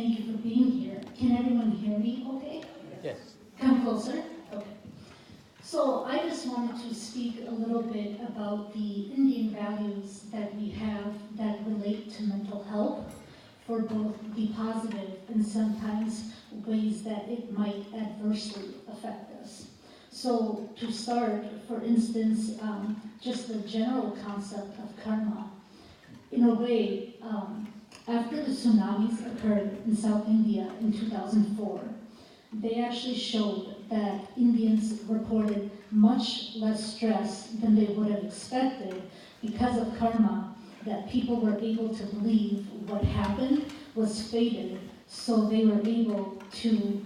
thank you for being here. Can everyone hear me okay? Yes. Come closer? Okay. So I just wanted to speak a little bit about the Indian values that we have that relate to mental health for both the positive and sometimes ways that it might adversely affect us. So to start, for instance, just the general concept of karma. In a way, after the tsunamis occurred in South India in 2004, they actually showed that Indians reported much less stress than they would have expected because of karma, that people were able to believe what happened was fated, so they were able to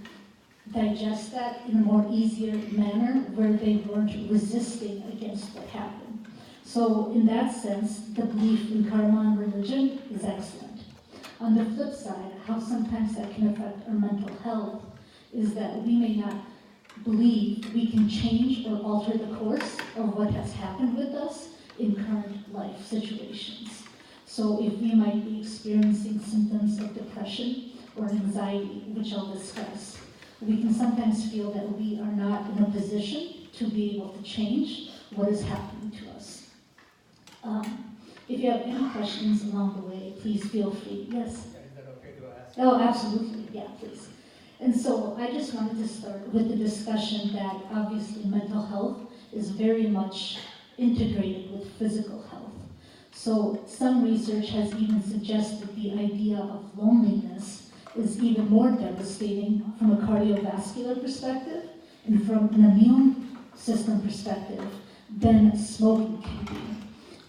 digest that in a more easier manner where they weren't resisting against what happened. So in that sense, the belief in karma and religion is excellent. On the flip side, how sometimes that can affect our mental health is that we may not believe we can change or alter the course of what has happened with us in current life situations. So if we might be experiencing symptoms of depression or anxiety, which I'll discuss, we can sometimes feel that we are not in a position to be able to change what is happening to us. If you have any questions along the way, please feel free. Yes? Is that okay to ask? Oh, absolutely. Yeah, please. And so I just wanted to start with the discussion that obviously mental health is very much integrated with physical health. So some research has even suggested the idea of loneliness is even more devastating from a cardiovascular perspective and from an immune system perspective than smoking can be.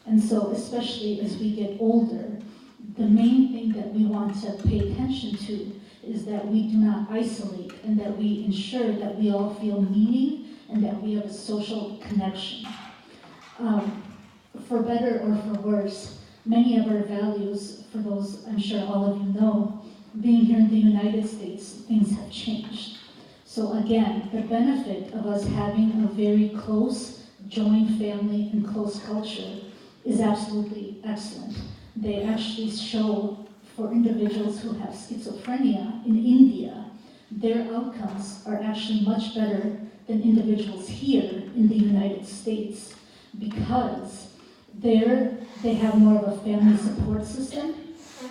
And so especially as we get older, the main thing that we want to pay attention to is that we do not isolate and that we ensure that we all feel meaning and that we have a social connection. For better or for worse, many of our values, for those I'm sure all of you know, being here in the United States, things have changed. So again, the benefit of us having a very close joint family and close culture is absolutely excellent. They actually show for individuals who have schizophrenia in India, their outcomes are actually much better than individuals here in the United States because there they have more of a family support system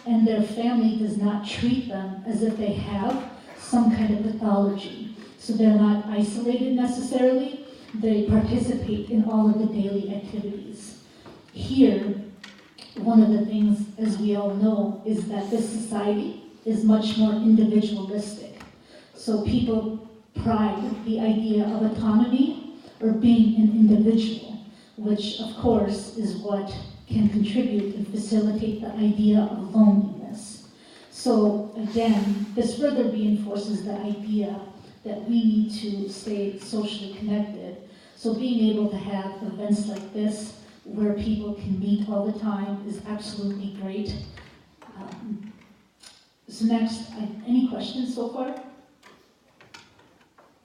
and their family does not treat them as if they have some kind of pathology. So they're not isolated necessarily, they participate in all of the daily activities. Here, one of the things, as we all know, is that this society is much more individualistic. So people pride the idea of autonomy or being an individual, which of course is what can contribute and facilitate the idea of loneliness. So again, this further reinforces the idea that we need to stay socially connected. So being able to have events like this where people can meet all the time is absolutely great. So next, any questions so far?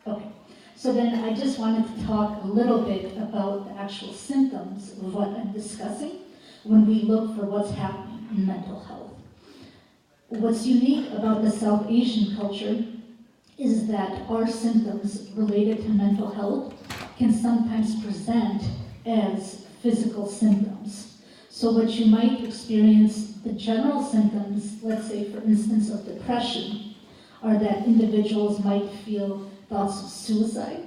Okay, so then I just wanted to talk a little bit about the actual symptoms of what I'm discussing when we look for what's happening in mental health. What's unique about the South Asian culture is that our symptoms related to mental health can sometimes present as physical symptoms. So what you might experience, the general symptoms, let's say for instance of depression, are that individuals might feel thoughts of suicide.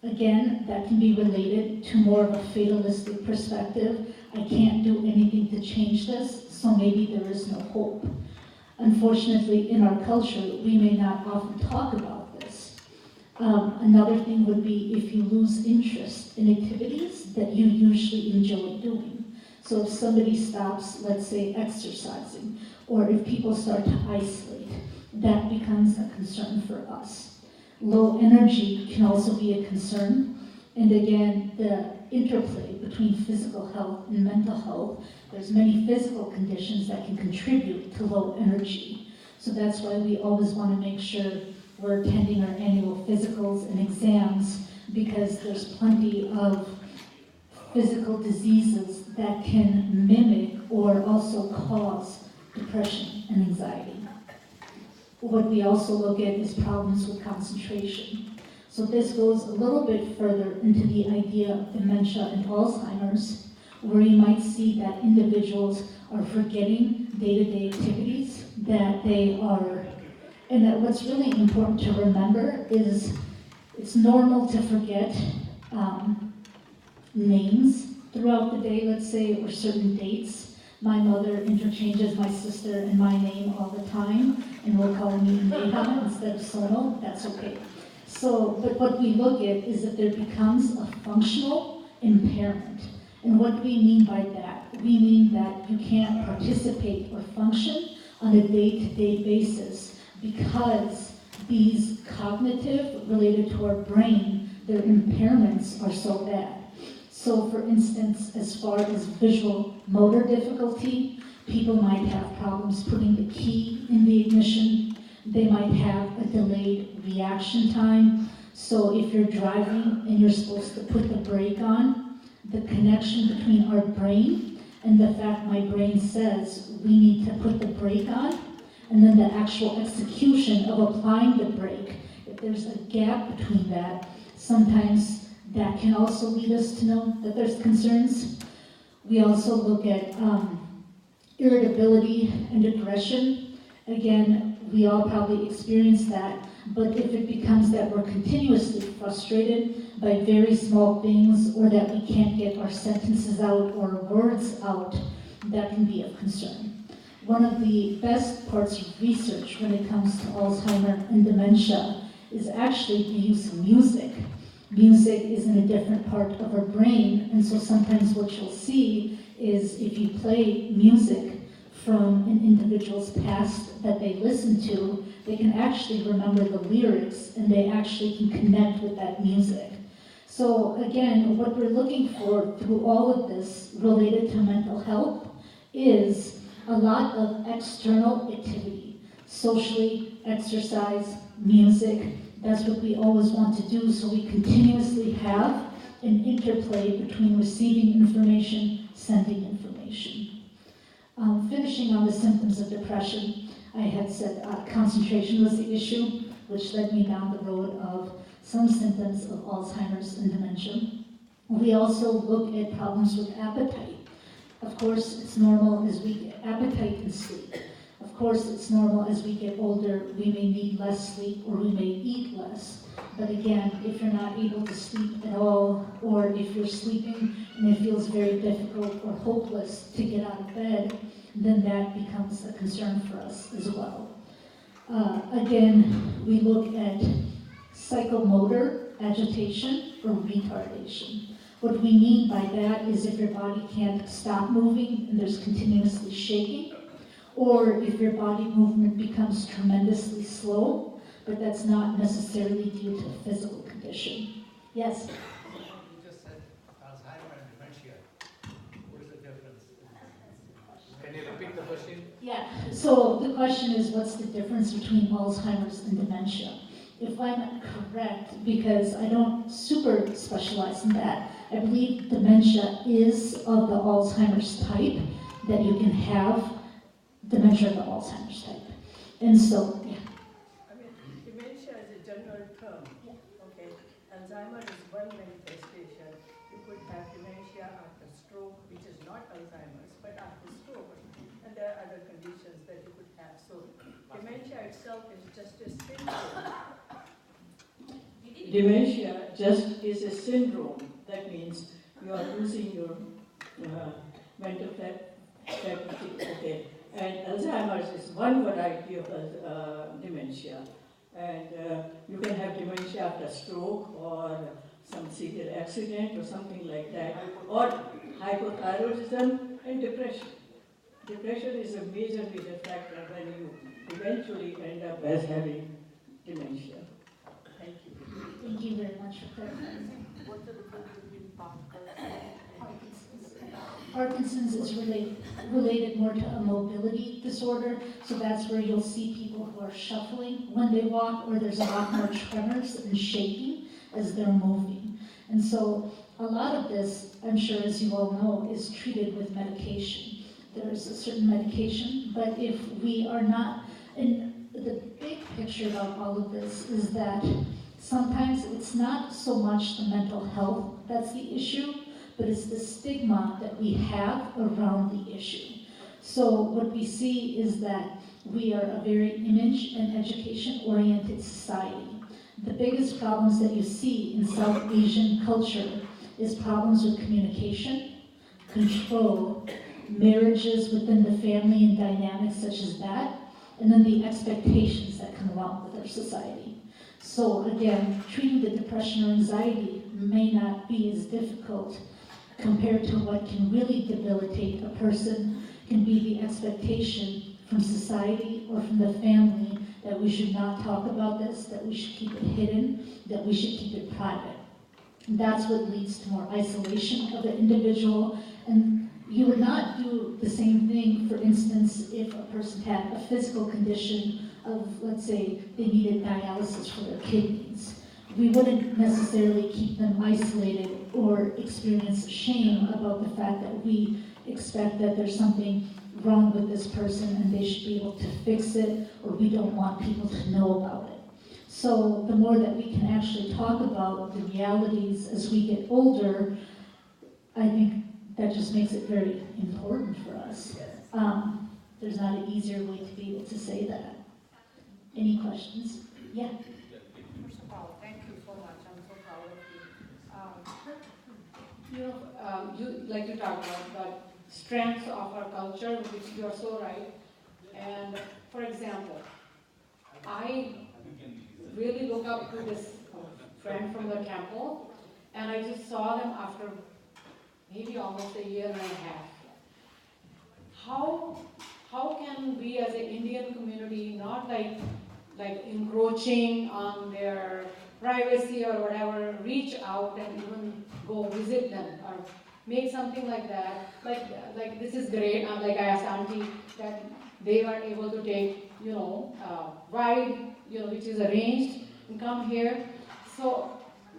Again, that can be related to more of a fatalistic perspective. I can't do anything to change this, so maybe there is no hope. Unfortunately, in our culture, we may not often talk about this. Another thing would be if you lose interest in activities that you usually enjoy doing. So if somebody stops, let's say, exercising, or if people start to isolate, that becomes a concern for us. Low energy can also be a concern. And again, the interplay between physical health and mental health, there's many physical conditions that can contribute to low energy. So that's why we always want to make sure we're attending our annual physicals and exams, because there's plenty of physical diseases that can mimic or also cause depression and anxiety. what we also look at is problems with concentration. So this goes a little bit further into the idea of dementia and Alzheimer's, where you might see that individuals are forgetting day-to-day activities that they are, and that what's really important to remember is it's normal to forget names throughout the day, let's say, or certain dates. My mother interchanges my sister and my name all the time, and will call me Neha instead of Sonal. That's okay. So, but what we look at is that there becomes a functional impairment. And what do we mean by that? We mean that you can't participate or function on a day-to-day basis because these cognitive, related to our brain, their impairments are so bad. So for instance, as far as visual motor difficulty, people might have problems putting the key in the ignition. They might have a delayed reaction time. So if you're driving and you're supposed to put the brake on, the connection between our brain and the fact my brain says we need to put the brake on, and then the actual execution of applying the brake, if there's a gap between that, sometimes that can also lead us to know that there's concerns. We also look at irritability and aggression. Again, we all probably experience that, but if it becomes that we're continuously frustrated by very small things, or that we can't get our sentences out or words out, that can be of concern. One of the best parts of research when it comes to Alzheimer and dementia is actually the use of music. Music is in a different part of our brain, and so sometimes what you'll see is if you play music from an individual's past that they listen to, they can actually remember the lyrics and they actually can connect with that music. So again, what we're looking for through all of this related to mental health is a lot of external activity, socially, exercise, music. That's what we always want to do, so we continuously have an interplay between receiving information, sending information. Finishing on the symptoms of depression, I had said concentration was the issue, which led me down the road of some symptoms of Alzheimer's and dementia. We also look at problems with appetite. Of course, it's normal as we get appetite and sleep. Of course, it's normal as we get older, we may need less sleep or we may eat less. But again, if you're not able to sleep at all, or if you're sleeping and it feels very difficult or hopeless to get out of bed, then that becomes a concern for us as well. Again, we look at psychomotor agitation or retardation. What we mean by that is if your body can't stop moving and there's continuously shaking, or if your body movement becomes tremendously slow, but that's not necessarily due to a physical condition. Yes? You just said Alzheimer and dementia. What is the difference? Can you repeat the question? Yeah, so the question is, what's the difference between Alzheimer's and dementia? If I'm correct, because I don't super specialize in that, I believe dementia is of the Alzheimer's type, that you can have dementia of the Alzheimer's type. And so, yeah. I mean, dementia is a general term. Yeah. Okay. Alzheimer is one manifestation. You could have dementia after stroke, which is not Alzheimer's, but after stroke. And there are other conditions that you could have. So dementia itself is just a syndrome. Dementia just is a syndrome. That means you are losing your mental faculty. Okay. And Alzheimer's is one variety of dementia. And you can have dementia after stroke or some severe accident or something like that. Or hypothyroidism and depression. Depression is a major factor when you eventually end up as having dementia. Thank you. Thank you very much for clarifying. What's the difference between Parkinson's. Parkinson's is related more to a mobility disorder, so that's where you'll see people who are shuffling when they walk, or there's a lot more tremors and shaking as they're moving. And so a lot of this, I'm sure as you all know, is treated with medication. There's a certain medication, but if we are not, and the big picture about all of this is that sometimes it's not so much the mental health that's the issue, but it's the stigma that we have around the issue. So what we see is that we are a very image and education-oriented society. The biggest problems that you see in South Asian culture is problems with communication, control, marriages within the family and dynamics such as that, and then the expectations that come along with our society. So again, treating the depression or anxiety may not be as difficult compared to what can really debilitate a person, can be the expectation from society or from the family that we should not talk about this, that we should keep it hidden, that we should keep it private. And that's what leads to more isolation of the individual. And you would not do the same thing, for instance, if a person had a physical condition of, let's say, they needed dialysis for their kidneys. We wouldn't necessarily keep them isolated or experience shame about the fact that we expect that there's something wrong with this person and they should be able to fix it, or we don't want people to know about it. So the more that we can actually talk about the realities as we get older, I think that just makes it very important for us. There's not an easier way to be able to say that. Any questions? Yeah. First of all, thank you so much. I'm so proud of you. You like to talk about the strengths of our culture, which you are so right. And for example, I really look up to this friend from the temple, and I just saw them after maybe almost a year and a half. How can we as an Indian community not like encroaching on their privacy or whatever, reach out and even go visit them or make something like that? Like this is great. Like I asked Auntie that they were able to take, ride, which is arranged and come here. So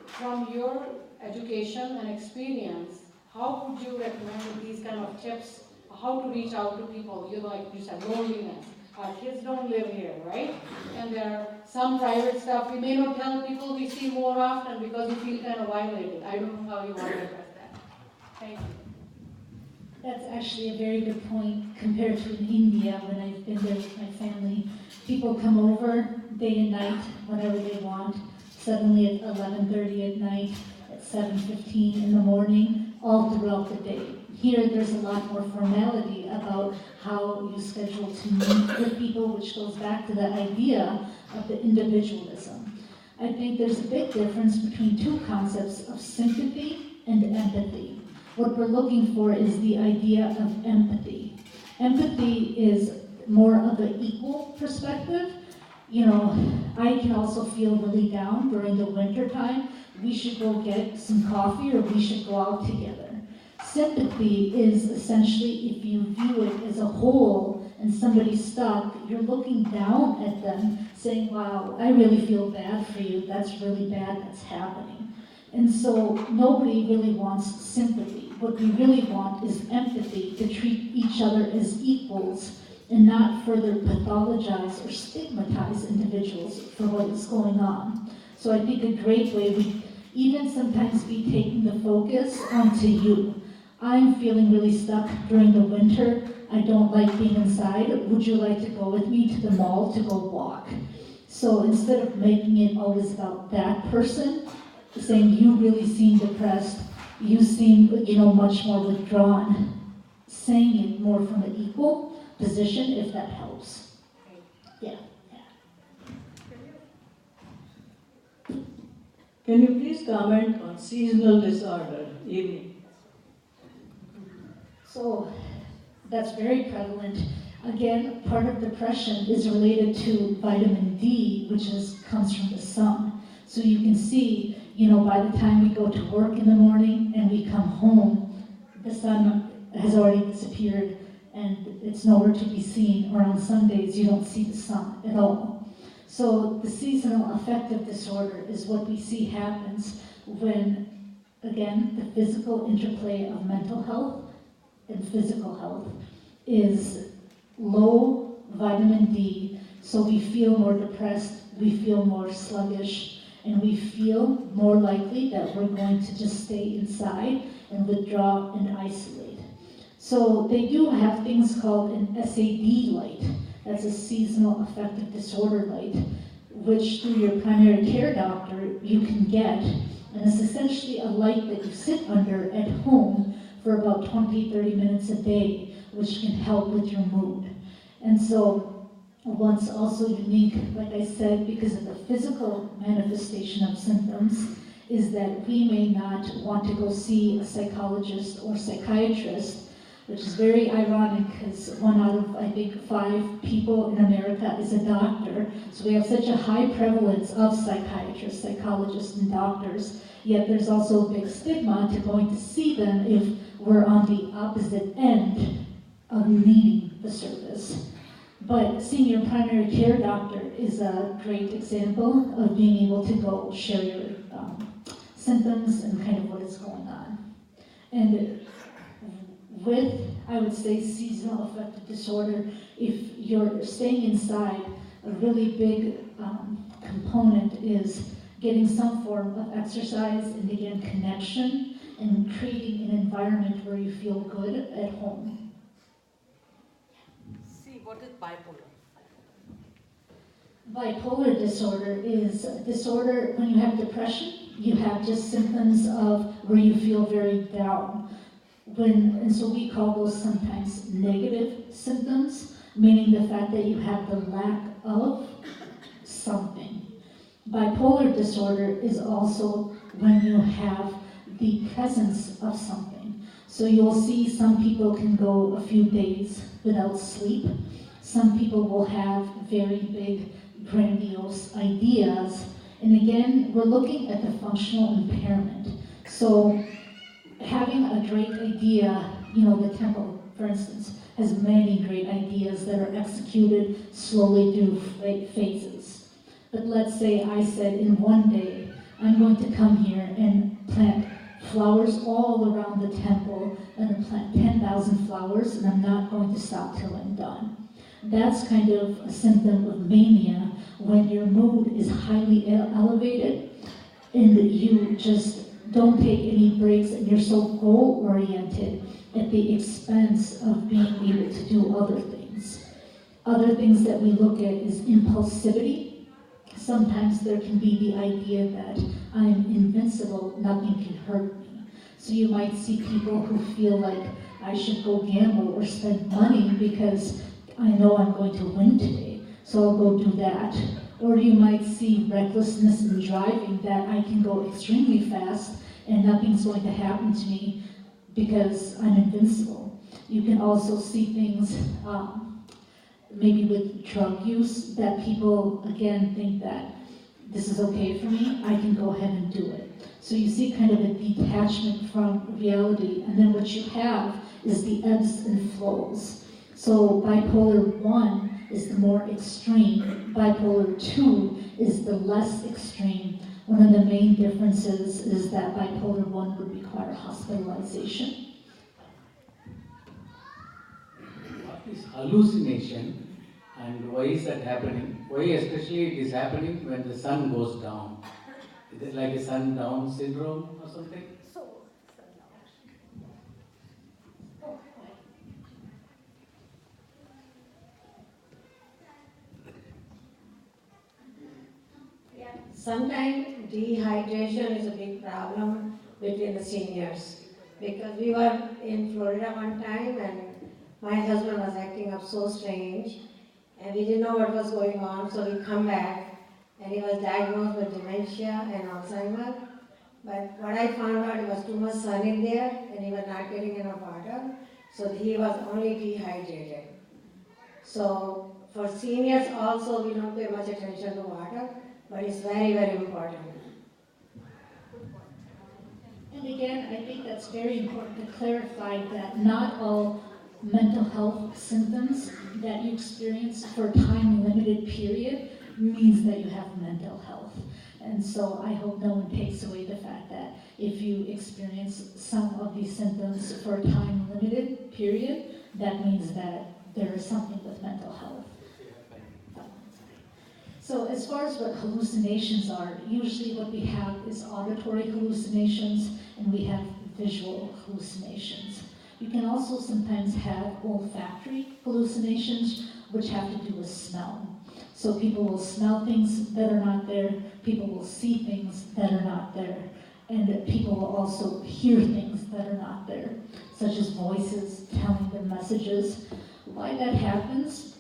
from your education and experience, how would you recommend these kind of tips, how to reach out to people? Like you said, loneliness. Our kids don't live here, right? And there are some private stuff we may not tell people we see more often because we feel kind of violated. I don't know how you want to address that. Thank you. That's actually a very good point compared to in India when I've been there with my family. People come over day and night, whenever they want, suddenly at 11:30 at night, at 7:15 in the morning, all throughout the day. Here, there's a lot more formality about how you schedule to meet with people, which goes back to the idea of the individualism. I think there's a big difference between two concepts of sympathy and empathy. What we're looking for is the idea of empathy. Empathy is more of an equal perspective. I can also feel really down during the winter time. We should go get some coffee or we should go out together. Sympathy is essentially, if you view it as a whole and somebody's stuck, you're looking down at them saying, wow, I really feel bad for you. That's really bad that's happening. And so nobody really wants sympathy. What we really want is empathy, to treat each other as equals and not further pathologize or stigmatize individuals for what is going on. So I think a great way would even sometimes be taking the focus onto you. I'm feeling really stuck during the winter. I don't like being inside. Would you like to go with me to the mall to go walk? So instead of making it always about that person, saying you really seem depressed, you seem, much more withdrawn, saying it more from an equal position, if that helps. Yeah. Can you please comment on seasonal disorder, evening? So that's very prevalent. Again, part of depression is related to vitamin D, which comes from the sun. So you can see, by the time we go to work in the morning and we come home, the sun has already disappeared and it's nowhere to be seen. Or on Sundays, you don't see the sun at all. So the seasonal affective disorder is what we see happens when, again, the physical interplay of mental health and physical health is low vitamin D. So we feel more depressed, we feel more sluggish, and we feel more likely that we're going to just stay inside and withdraw and isolate. So they do have things called an SAD light. That's a seasonal affective disorder light, which through your primary care doctor you can get. And it's essentially a light that you sit under at home for about 20-30 minutes a day, which can help with your mood. And so what's also unique, like I said, because of the physical manifestation of symptoms, is that we may not want to go see a psychologist or psychiatrist, which is very ironic because 1 out of, I think, 5 people in America is a doctor. So we have such a high prevalence of psychiatrists, psychologists, and doctors, yet there's also a big stigma to going to see them if we're on the opposite end of needing the service. But seeing your primary care doctor is a great example of being able to go share your symptoms and kind of what is going on. And with, I would say, seasonal affective disorder, if you're staying inside, a really big component is getting some form of exercise and again connection and creating an environment where you feel good at home. See, what is bipolar? Bipolar disorder is a disorder when you have depression, you have just symptoms of where you feel very down. And so we call those sometimes negative symptoms, meaning the fact that you have the lack of something. Bipolar disorder is also when you have the presence of something. So you'll see some people can go a few days without sleep. Some people will have very big, grandiose ideas. And again, we're looking at the functional impairment. So having a great idea, the temple, for instance, has many great ideas that are executed slowly through phases. But let's say I said in one day, I'm going to come here and plant flowers all around the temple and plant 10,000 flowers, and I'm not going to stop till I'm done. That's kind of a symptom of mania when your mood is highly elevated and you just don't take any breaks and you're so goal-oriented at the expense of being able to do other things. Other things that we look at is impulsivity. Sometimes there can be the idea that I'm invincible, nothing can hurt me. So you might see people who feel like I should go gamble or spend money because I know I'm going to win today, so I'll go do that. Or you might see recklessness in driving, that I can go extremely fast and nothing's going to happen to me because I'm invincible. You can also see things maybe with drug use, that people again think that this is okay for me, I can go ahead and do it. So you see kind of a detachment from reality, and then what you have is the ebbs and flows. So bipolar 1 is the more extreme, bipolar 2 is the less extreme. One of the main differences is that bipolar 1 would require hospitalization. What is hallucination and why is that happening? Why especially it is happening when the sun goes down? Is it like a sundown syndrome or something? Sometimes dehydration is a big problem between the seniors, because we were in Florida one time and my husband was acting up so strange and we didn't know what was going on, so we come back and he was diagnosed with dementia and Alzheimer's. But what I found out, it was too much sun in there and he was not getting enough water, so he was only dehydrated. So for seniors also, we don't pay much attention to water, but it's very, very important. And again, I think that's very important to clarify that not all mental health symptoms that you experience for a time-limited period means that you have mental health. And so I hope no one takes away the fact that if you experience some of these symptoms for a time-limited period, that means that there is something with mental health. So as far as what hallucinations are, usually what we have is auditory hallucinations and we have visual hallucinations. You can also sometimes have olfactory hallucinations, which have to do with smell. So people will smell things that are not there, people will see things that are not there, and people will also hear things that are not there, such as voices telling them messages. Why that happens,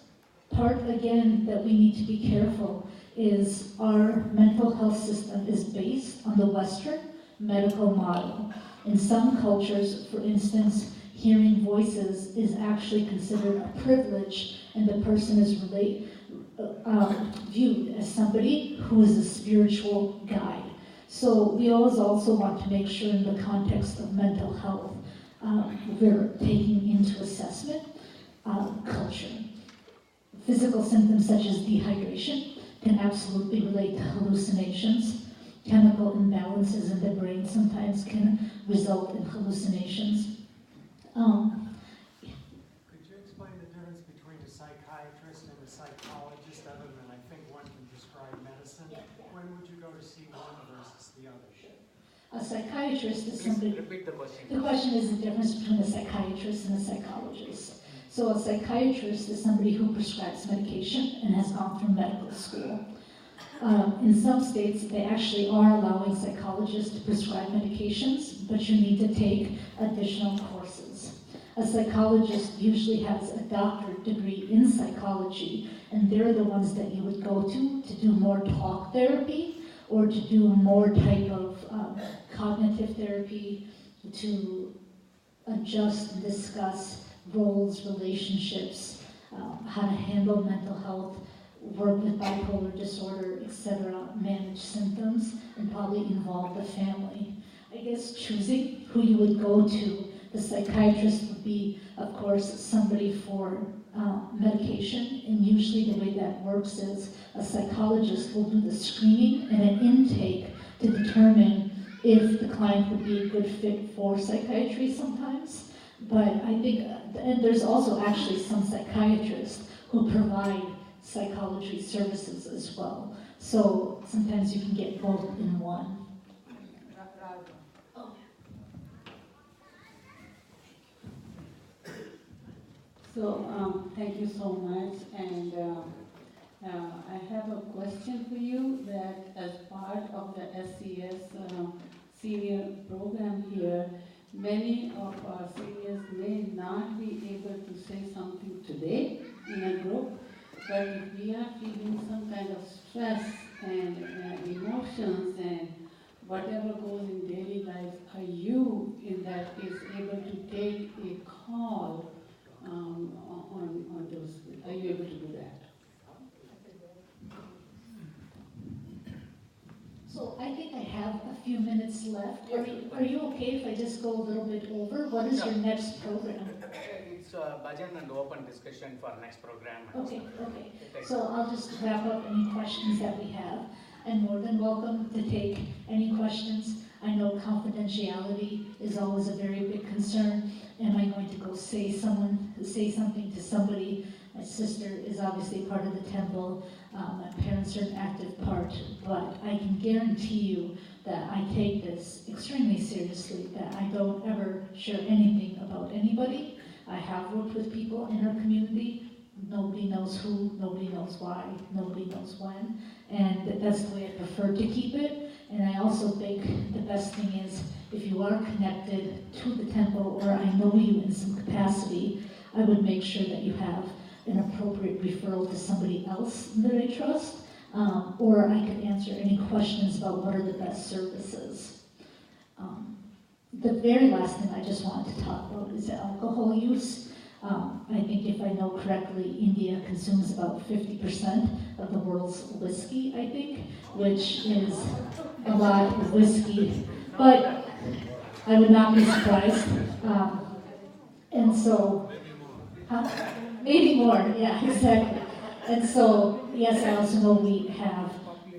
part again that we need to be careful is our mental health system is based on the Western medical model. In some cultures, for instance, hearing voices is actually considered a privilege, and the person is viewed as somebody who is a spiritual guide. So we always also want to make sure in the context of mental health, we're taking into assessment culture. Physical symptoms such as dehydration can absolutely relate to hallucinations. Chemical imbalances in the brain sometimes can result in hallucinations. Could you explain the difference between a psychiatrist and a psychologist, other than I think one can prescribe medicine? When would you go to see one versus the other? A psychiatrist is Please somebody. repeat the question. The question is the difference between a psychiatrist and a psychologist. So a psychiatrist is somebody who prescribes medication and has gone through medical school. In some states, they actually are allowing psychologists to prescribe medications, but you need to take additional courses. A psychologist usually has a doctorate degree in psychology, and they're the ones that you would go to do more talk therapy or to do more type of cognitive therapy, to adjust and discuss roles, relationships, how to handle mental health, work with bipolar disorder, etc., manage symptoms, and probably involve the family. I guess choosing who you would go to, the psychiatrist would be, of course, somebody for medication, and usually the way that works is a psychologist will do the screening and an intake to determine if the client would be a good fit for psychiatry sometimes. But I think, and there's also actually some psychiatrists who provide psychology services as well. So sometimes you can get both in one. So thank you so much, and I have a question for you that as part of the SCS senior program here, many of our seniors may not be able to say something today in a group, but if we are feeling some kind of stress and emotions and whatever goes in daily life, are you in that case able to take a call on those? Are you able to do that? So I think I have a few minutes left. Are you okay if I just go a little bit over? What is your next program? It's a bhajan and open discussion for next program. Okay. So I'll just wrap up any questions that we have. I'm more than welcome to take any questions. I know confidentiality is always a very big concern. Am I going to go say something to somebody? My sister is obviously part of the temple. My parents are an active part, but I can guarantee you that I take this extremely seriously, that I don't ever share anything about anybody. I have worked with people in our community. Nobody knows who, nobody knows why, nobody knows when, and that's the way I prefer to keep it. And I also think the best thing is, if you are connected to the temple, or I know you in some capacity, I would make sure that you have an appropriate referral to somebody else that I trust, or I could answer any questions about what are the best services. The very last thing I just wanted to talk about is alcohol use. I think if I know correctly, India consumes about 50% of the world's whiskey, I think, which is a lot of whiskey, but I would not be surprised. And so, maybe more, yeah, exactly. And so, yes, I also know we have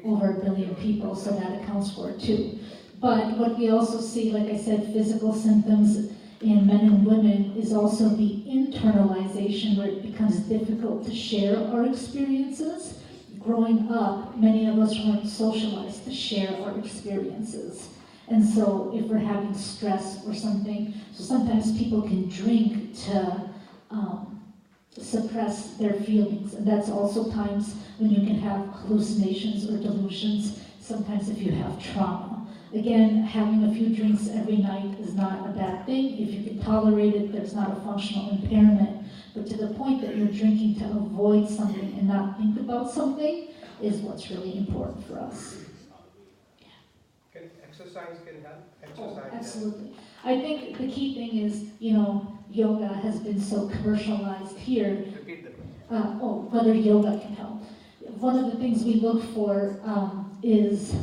over 1 billion people, so that accounts for it too. But what we also see, like I said, physical symptoms in men and women is also the internalization, where it becomes difficult to share our experiences. growing up, many of us weren't socialized to share our experiences. And so if we're having stress or something, so sometimes people can drink to suppress their feelings. And that's also times when you can have hallucinations or delusions, sometimes if you have trauma. Again, having a few drinks every night is not a bad thing. If you can tolerate it, there's not a functional impairment. But to the point that you're drinking to avoid something and not think about something is what's really important for us. Can exercise can help? Oh, Exercise. absolutely. I think the key thing is, yoga has been so commercialized here. Repeat the question. Whether yoga can help. One of the things we look for is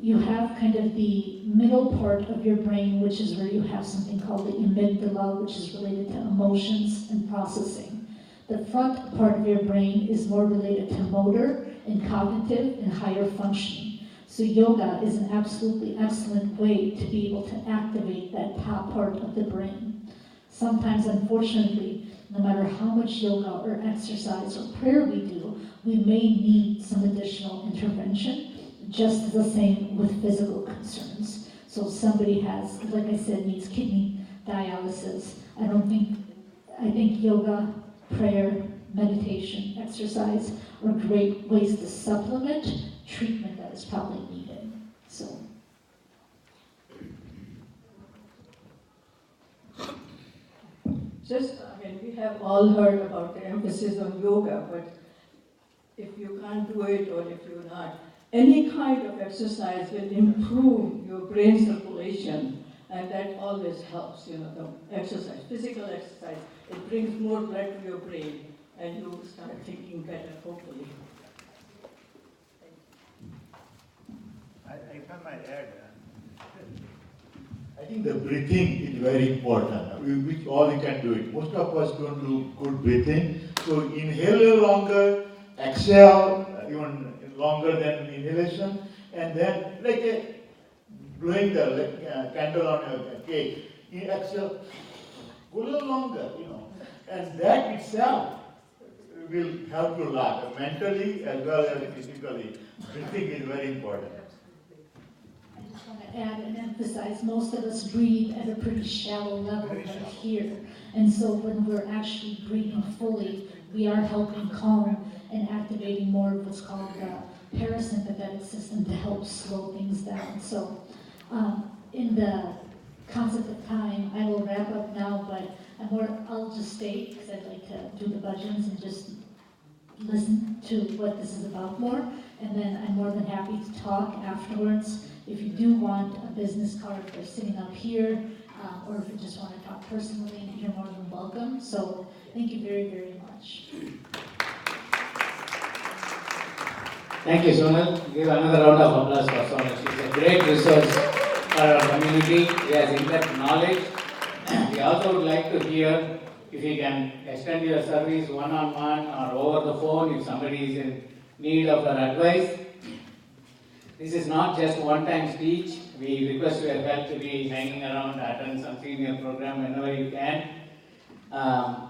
you have kind of the middle part of your brain, which is where you have something called the amygdala, which is related to emotions and processing. The front part of your brain is more related to motor and cognitive and higher functioning. So yoga is an absolutely excellent way to be able to activate that top part of the brain. Sometimes, unfortunately, no matter how much yoga or exercise or prayer we do, we may need some additional intervention, just the same with physical concerns. So if somebody has, like I said, needs kidney dialysis, I think yoga, prayer, meditation, exercise are great ways to supplement treatment that is probably needed. So. We have all heard about the emphasis on yoga, but if you can't do it or if you're not, any kind of exercise will improve your brain circulation, and that always helps, the exercise, physical exercise. It brings more blood to your brain, and you start thinking better, hopefully. If I might add, I think the breathing is very important, which all you can do it. Most of us don't do good breathing. So inhale a little longer, exhale even longer than inhalation, and then blowing the candle on a cake. You exhale, go a little longer, and that itself will help you a lot, mentally as well as physically. Breathing is very important. I just want to add and emphasize, most of us breathe at a pretty shallow level right here. And so when we're actually breathing fully, we are helping calm and activating more of what's called the parasympathetic system to help slow things down. So in the concept of time, I will wrap up now, but I'll just stay because I'd like to do the budgets and just listen to what this is about more. And then I'm more than happy to talk afterwards. If you do want a business card, they're sitting up here, or if you just want to talk personally, you're more than welcome. So thank you very, very much. Thank you, Sonal. Give another round of applause for Sonal. She's a great resource for our community. She has in-depth knowledge. We also would like to hear if you can extend your service one-on-one or over the phone if somebody is in need of our advice. This is not just one-time speech. We request your help to be hanging around, attend some senior program whenever you can.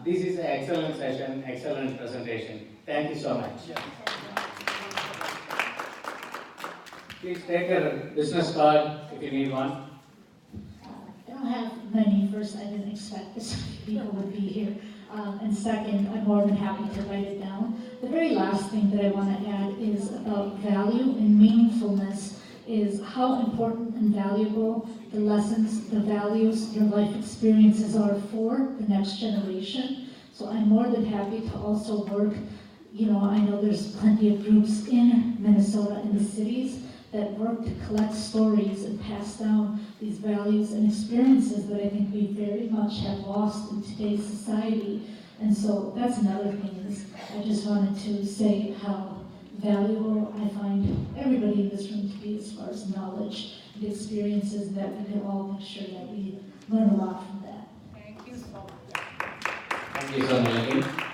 This is an excellent session, excellent presentation. Thank you so much. Please take your business card if you need one. I don't have many. First, I didn't expect this many people would be here. And second, I'm more than happy to write it down. The very last thing that I want to add is about value and meaningfulness, is how important and valuable the lessons, the values, your life experiences are for the next generation. So I'm more than happy to also work, I know there's plenty of groups in Minnesota, in the cities, that work to collect stories and pass down these values and experiences that I think we very much have lost in today's society. And so that's another thing, is I just wanted to say how valuable I find everybody in this room to be as far as knowledge and experiences, that we can all make sure that we learn a lot from that. Thank you so much. Thank you, Sonal.